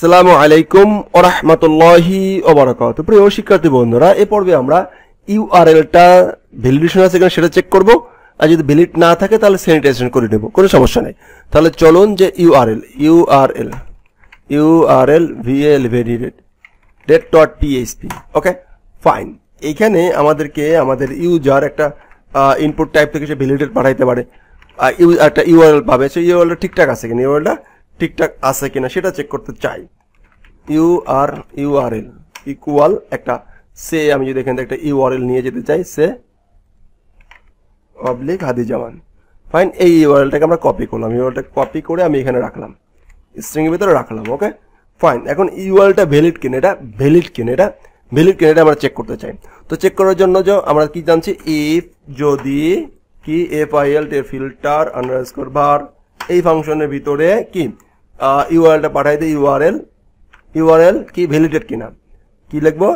আসসালামু আলাইকুম ওয়া রাহমাতুল্লাহি ওয়া বারাকাতুহু। প্রিয় শিক্ষার্থী বন্ধুরা, এই পর্বে আমরা ইউআরএলটা ভ্যালিডেশন আছে কিনা সেটা চেক করব, আর যদি ভ্যালিড না থাকে তাহলে স্যানিটাইজেশন করে নেব, কোনো সমস্যা নেই। তাহলে চলুন যে URL validate .php। Okay fine. এইখানে আমাদেরকে আমাদের ইউজার একটা ইনপুট টাইপ থেকে সে ভ্যালিডেট পাঠাইতে পারে, একটা ইউআরএল পাবে, সেই ইউআরএলটা ঠিকঠাক আছে কিনা, ইউআরএলটা ঠিকঠাক আছে কিনা সেটা চেক করতে চাই। ইউআরএল ইকুয়াল একটা সে, আমি যদি এখান থেকে একটা ইউআরএল নিয়ে যেতে চাই, সে অবলিক হাদিজামান। ফাইন, এই ইউআরএলটাকে আমরা কপি করলাম, ইউআরএলটা কপি করে আমি এখানে রাখলাম, স্ট্রিং এর ভিতরে রাখলাম। Okay fine. এখন ইউআরএলটা ভ্যালিড কিনা, এটা ভ্যালিড কিনা, এটা আমরা চেক করতে চাই। তো চেক করার জন্য যে আমরা কি জানছি, ইফ যদি কি FILT ফিল্টার আন্ডারস্কোর var এই ফাংশনের ভিতরে কি ইউআরএলটা পাঠাই দিই, ইউআরএল কি ভ্যালিডেট কিনা, কি লিখবো,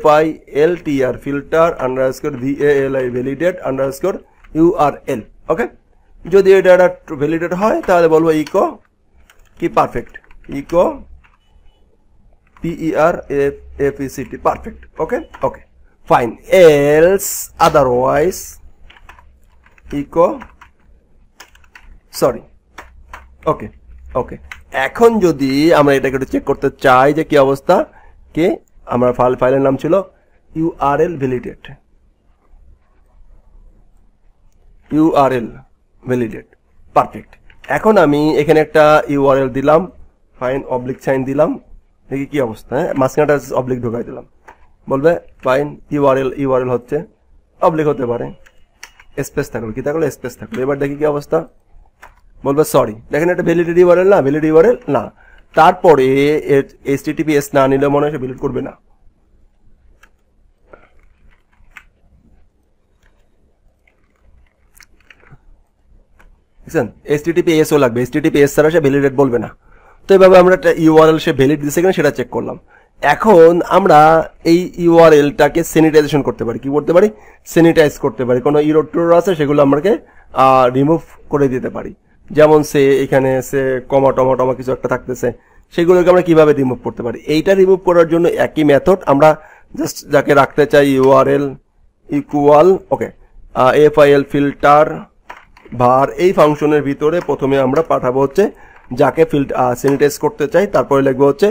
FILTR filter underscore VALI validate underscore URL। Okay, যদি এটা ভ্যালিডেট হয় তাহলে বলবো ইকো কি perfect, echo PERFECT perfect. Okay okay fine. Else otherwise echo sorry. Okay okay, এখন যদি আমরা এটাকে একটু চেক করতে চাই যে কি অবস্থা, কে আমরা ফাইলের নাম ছিল ইউআরএল ভ্যালিডেট পারফেক্ট। এখন আমি এখানে একটা ইউআরএল দিলাম, ফাইন অবলিক সাইন দিলাম, দেখি কি অবস্থা। হ্যাঁ, মাঝখানটা অবলিক ঢোকাই দিলাম, বলবে ফাইন ইউআরএল হচ্ছে, অবলিক হতে পারে, স্পেস থাকলো, কি থাকলো, স্পেস থাকলো। এবার দেখি কি অবস্থা, বলবে সরি, দেখেন এটা ভ্যালিড ইউআরএল না, ভ্যালিড ইউআরএল না। তারপরে HTTPS না নিলে মনে হয় সে ভ্যালিড করবে না। বুঝছেন, HTTPS ও লাগবে, HTTPS ছাড়া সে ভ্যালিডেট বলবে না। তো এভাবে আমরা একটা ইউআরএল সে ভ্যালিড দিছে কিনা সেটা চেক করলাম। এখন আমরা এই ইউআরএলটাকে স্যানিটাইজেশন করতে পারি, কি করতে পারি, স্যানিটাইজ করতে পারি। কোনো ইরর টিরর আছে সেগুলো আমাকে রিমুভ করে দিতে পারি। যেমন সে এখানে সে কমা টমা কিছু একটা থাকতেছে, সেগুলোকে আমরা কিভাবে রিমুভ করতে পারি। এইটা রিমুভ করার জন্য একই মেথড, আমরা জাস্ট যাকে রাখতে চাই ইউআরএল ইকুয়াল ওকে FIL ফিল্টার var এই ফাংশনের ভিতরে প্রথমে আমরা পাঠাবো হচ্ছে যাকে স্যানিটাইজ করতে চাই, তারপরে লিখবো হচ্ছে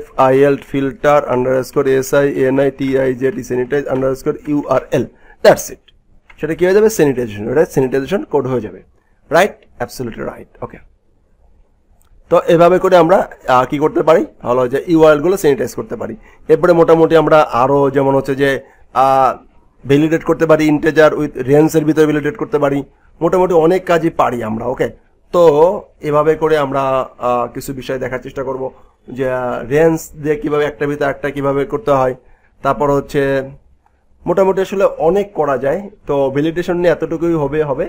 FIL filter underscore SINITIZ sanitize underscore URL। That's it, সেটা কি হয়ে যাবে, স্যানিটাইজেশন, এটা স্যানিটাইজেশন কোড হয়ে যাবে। Right, absolutely right. ওকে, তো এভাবে করে আমরা কি করতে পারি, ভালো যে ইউআরএল গুলো স্যানিটাইজ করতে পারি। এরপরে মোটামুটি আমরা আরো যেমন হচ্ছে যে ভ্যালিডেট করতে পারি, ইন্টিজার উইথ রেঞ্জের ভিতরে ভ্যালিডেট করতে পারি, মোটামুটি অনেক কাজই পারি আমরা। ওকে, তো এভাবে করে আমরা কিছু বিষয় দেখার চেষ্টা করব যে রেঞ্জ দিয়ে কিভাবে একটা ভিতরে একটা কিভাবে করতে হয়। তারপর হচ্ছে মোটামুটি আসলে অনেক করা যায়। তো ভ্যালিডেশন নিয়ে এতটুকুই হবে।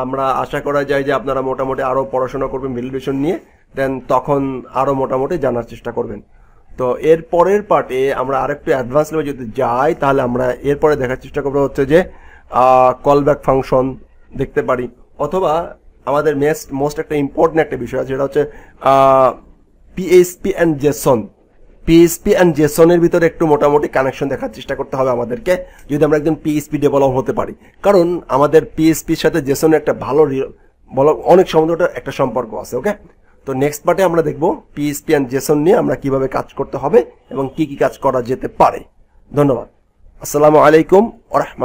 আমরা আশা করা যায় যে আপনারা মোটামুটি আরো পড়াশোনা করবেন ভ্যালিডেশন নিয়ে, দেন তখন আরো মোটামুটি জানার চেষ্টা করবেন। তো এর পরের পার্টে আমরা আরেকটু অ্যাডভান্স লেভেলে যদি যাই, তাহলে আমরা এরপরে দেখার চেষ্টা করবো হচ্ছে যে কলব্যাক ফাংশন দেখতে পারি, অথবা আমাদের মোস্ট একটা ইম্পর্টেন্ট একটা বিষয় আছে, যেটা হচ্ছে PHP অ্যান্ড জেসনের ভিতরে একটু মোটামুটি কানেকশন দেখার চেষ্টা করতে হবে আমাদেরকে, যদি আমরা একজন PHP ডেভেলপ হতে পারি। কারণ আমাদের PHPর সাথে জেসনের একটা ভালো অনেক সমুদ্রটা একটা সম্পর্ক আছে। ওকে, তো নেক্সট পার্টে আমরা দেখবো PHP অ্যান্ড জেসন নিয়ে আমরা কিভাবে কাজ করতে হবে এবং কি কি কাজ করা যেতে পারে। ধন্যবাদ। আসসালামু আলাইকুম ওয়া রাহমাতুল্লাহ।